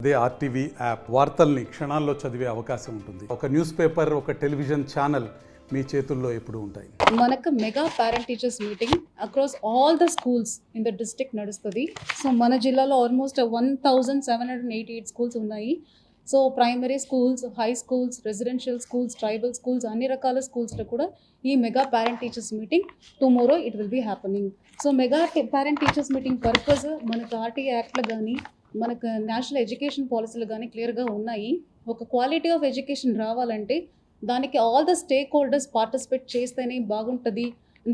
అదే RTV app వార్తల్ని క్షణాల్లో చదివే అవకాశం ఉంటుంది. ఒక న్యూస్ పేపర్, ఒక టెలివిజన్ ఛానల్ మీ చేతుల్లో ఎప్పుడు ఉంటాయి. మనకు mega parent teachers meeting across all the schools in the district నడుస్తుంది. సో మన జిల్లాలో ఆల్మోస్ట్ 1788 స్కూల్స్ ఉన్నాయి. So primary schools, high schools, residential schools, tribal schools, అన్ని రకాల స్కూల్స్లో కూడా ఈ mega parent teachers meeting tomorrow it will be happening. So mega parent teachers meeting purpose మనకు ఆర్టీఐ యాక్ట్లో కానీ మనకు నేషనల్ ఎడ్యుకేషన్ పాలసీలు కానీ క్లియర్గా ఉన్నాయి. ఒక క్వాలిటీ ఆఫ్ ఎడ్యుకేషన్ రావాలంటే దానికి all the stake holders participate చేస్తేనే బాగుంటుంది,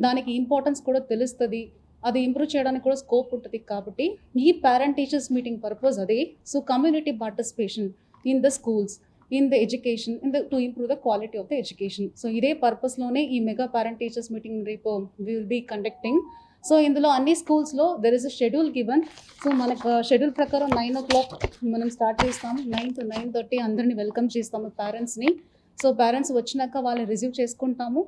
దానికి ఇంపార్టెన్స్ కూడా తెలుస్తుంది, అది ఇంప్రూవ్ చేయడానికి కూడా స్కోప్ ఉంటుంది. కాబట్టి ఈ పేరెంట్ టీచర్స్ మీటింగ్ పర్పస్ అదే. So community participation in the schools, in the education, to improve the quality of the education. So ఇదే పర్పస్లోనే ఈ మెగా పేరెంట్ టీచర్స్ మీటింగ్ రేపు విల్ బీ కండక్టింగ్. సో ఇందులో అన్ని స్కూల్స్లో there is a schedule given. So మనకు schedule ప్రకారం 9 o'clock మనం start చేస్తాము. 9 to 9:30 అందరినీ వెల్కమ్ చేస్తాము పేరెంట్స్ని. సో పేరెంట్స్ వచ్చినాక వాళ్ళని రిసీవ్ చేసుకుంటాము.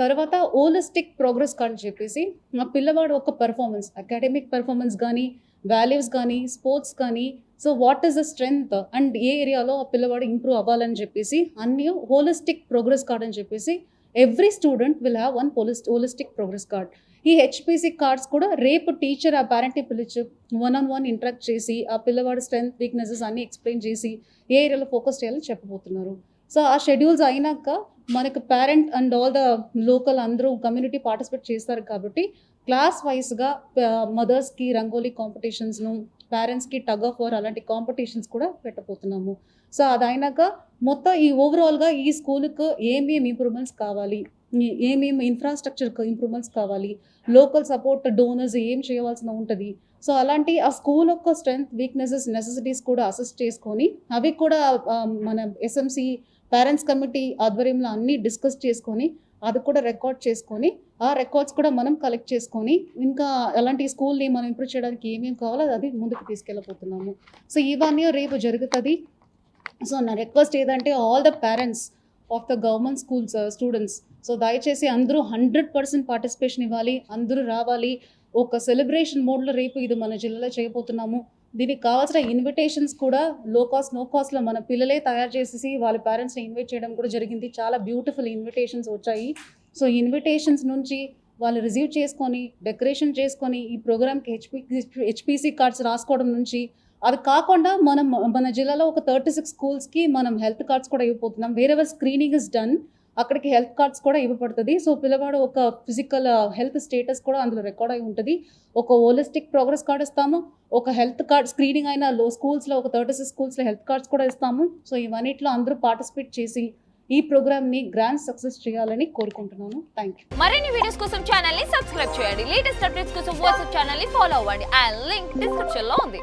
తర్వాత హోలిస్టిక్ ప్రోగ్రెస్ కార్డ్ చెప్పేసి మా పిల్లవాడు ఒక పర్ఫార్మెన్స్, అకాడమిక్ పర్ఫార్మెన్స్ కానీ, వాల్యూస్ కానీ, స్పోర్ట్స్ కానీ, so what is the strength and ఏ ఏరియాలో ఆ పిల్లవాడు ఇంప్రూవ్ అవ్వాలని చెప్పేసి అన్నీ హోలిస్టిక్ ప్రోగ్రెస్ కార్డ్ అని చెప్పేసి every student will have one holistic progress card. ఈ హెచ్పిసి కార్డ్స్ కూడా రేపు టీచర్ ఆ పేరెంట్ని పిలిచి 1-on-1 ఇంటరాక్ట్ చేసి ఆ పిల్లవాడి స్ట్రెంగ్త్, వీక్నెసెస్ అన్నీ ఎక్స్ప్లెయిన్ చేసి ఏ ఏరియాలో ఫోకస్ చేయాలని చెప్పబోతున్నారు. సో ఆ షెడ్యూల్స్ అయినాక మనకు parent and all the local అందరూ కమ్యూనిటీ పార్టిసిపేట్ చేస్తారు. కాబట్టి క్లాస్ వైజ్గా మదర్స్కి రంగోలీ కాంపిటీషన్స్ను, పేరెంట్స్కి టగ్ ఆఫ్ వార్ అలాంటి కాంపిటీషన్స్ కూడా పెట్టబోతున్నాము. సో అది అయినాక మొత్తం ఈ ఓవరాల్గా ఈ స్కూల్కి ఏమేమి ఇంప్రూవ్మెంట్స్ కావాలి, ఏమేమి ఇన్ఫ్రాస్ట్రక్చర్ ఇంప్రూవ్మెంట్స్ కావాలి, లోకల్ సపోర్ట్ డోనర్స్ ఏం చేయవలసిన ఉంటుంది. సో అలాంటి ఆ స్కూల్ యొక్క స్ట్రెంగ్త్, వీక్నెసెస్, నెసెసిటీస్ కూడా అసెస్ చేసుకొని అవి కూడా మన ఎస్ఎంసి పేరెంట్స్ కమిటీ ఆధ్వర్యంలో అన్నీ డిస్కస్ చేసుకొని అది కూడా రికార్డ్ చేసుకొని ఆ రికార్డ్స్ కూడా మనం కలెక్ట్ చేసుకొని ఇంకా అలాంటి స్కూల్ని మనం ఇంప్రూవ్ చేయడానికి ఏమేమి కావాలో అది ముందుకు తీసుకెళ్ళిపోతున్నాము. సో ఇవన్నీ రేపు జరుగుతుంది. సో నా రిక్వెస్ట్ ఏదంటే all the parents of the government schools students, so దయచేసి అందరూ 100% పార్టిసిపేషన్ ఇవ్వాలి, అందరూ రావాలి. ఒక సెలబ్రేషన్ మోడ్లో రేపు ఇది మన జిల్లాలో చేయబోతున్నాము. దీనికి కావాల్సిన ఇన్విటేషన్స్ కూడా లో కాస్ట్, నో కాస్ట్లో మన పిల్లలే తయారు చేసేసి వాళ్ళ పేరెంట్స్ని ఇన్వైట్ చేయడం కూడా జరిగింది. చాలా బ్యూటిఫుల్ ఇన్విటేషన్స్ వచ్చాయి. సో ఇన్విటేషన్స్ నుంచి వాళ్ళు రిసీవ్ చేసుకొని డెకరేషన్ చేసుకొని ఈ ప్రోగ్రామ్కి హెచ్పిసి కార్డ్స్ రాసుకోవడం నుంచి, అది కాకుండా మన జిల్లాలో ఒక 36 స్కూల్స్కి మనం హెల్త్ కార్డ్స్ కూడా ఇవ్వబోతున్నాం. వేరెవర్ స్క్రీనింగ్ ఇస్ డన్ అక్కడికి హెల్త్ కార్డ్స్ కూడా ఇవ్వబడుతుంది. సో పిల్లవాడు ఒక ఫిజికల్ హెల్త్ స్టేటస్ కూడా అందులో రికార్డ్ అయి ఉంటుంది. ఒక హోలిస్టిక్ ప్రోగ్రెస్ కార్డ్ ఇస్తాము, ఒక హెల్త్ కార్డ్ స్క్రీనింగ్ అయిన స్కూల్స్లో ఒక 36 స్కూల్స్లో హెల్త్ కార్డ్స్ కూడా ఇస్తాము. సో ఇవన్నిట్లో అందరూ పార్టిసిపేట్ చేసి ఈ ప్రోగ్రామ్ని గ్రాండ్ సక్సెస్ చేయాలని కోరుకుంటున్నాను. Thank you. మరిన్ని వీడియోస్ కోసం ఛానల్ ని సబ్స్క్రైబ్ చేయండి. లేటెస్ట్ అప్డేట్స్ కోసం వాట్సాప్ ఛానల్ ని ఫాలో అవ్వండి. ఆ లింక్ డిస్క్రిప్షన్ లో ఉంది.